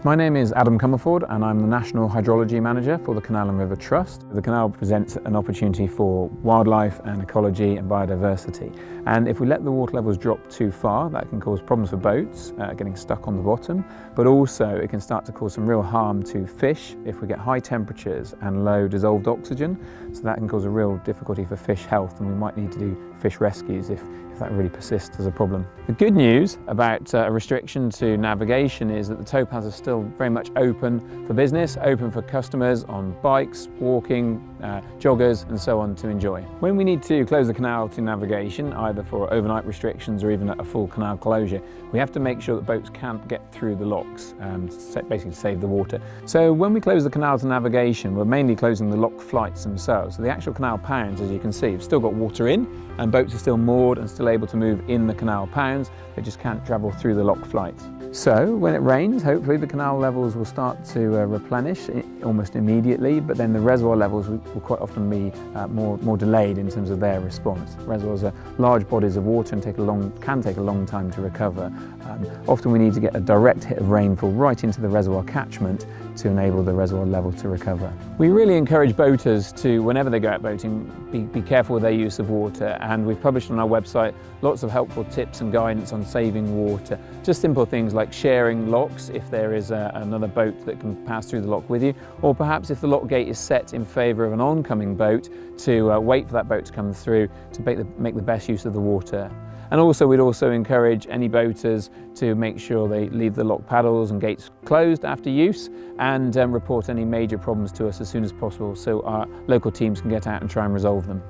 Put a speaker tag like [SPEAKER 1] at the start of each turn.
[SPEAKER 1] My name is Adam Comerford and I'm the National Hydrology Manager for the Canal and River Trust. The canal presents an opportunity for wildlife and ecology and biodiversity. And if we let the water levels drop too far, that can cause problems for boats getting stuck on the bottom, but also it can start to cause some real harm to fish if we get high temperatures and low dissolved oxygen. So that can cause a real difficulty for fish health, and we might need to do fish rescues if that really persists as a problem. The good news about a restriction to navigation is that the towpaths are still very much open for business, open for customers on bikes, walking, joggers and so on to enjoy. When we need to close the canal to navigation, either for overnight restrictions or even a full canal closure, we have to make sure that boats can't get through the locks, basically to save the water. So when we close the canal to navigation, we're mainly closing the lock flights themselves. So the actual canal pounds, as you can see, have still got water in, and boats are still moored and still able to move in the canal pounds. They just can't travel through the lock flights. So when it rains, hopefully the canal levels will start to replenish almost immediately, but then the reservoir levels will quite often be more delayed in terms of their response. Reservoirs are large bodies of water and can take a long time to recover. Often we need to get a direct hit of rainfall right into the reservoir catchment to enable the reservoir level to recover. We really encourage boaters to, whenever they go out boating, be careful with their use of water, and we've published on our website lots of helpful tips and guidance on saving water. Just simple things like sharing locks if there is another boat that can pass through the lock with you, or perhaps if the lock gate is set in favour of an oncoming boat, to wait for that boat to come through to make the best use of the water. And also we'd also encourage any boaters to make sure they leave the lock paddles and gates closed after use, and report any major problems to us as soon as possible so our local teams can get out and try and resolve them.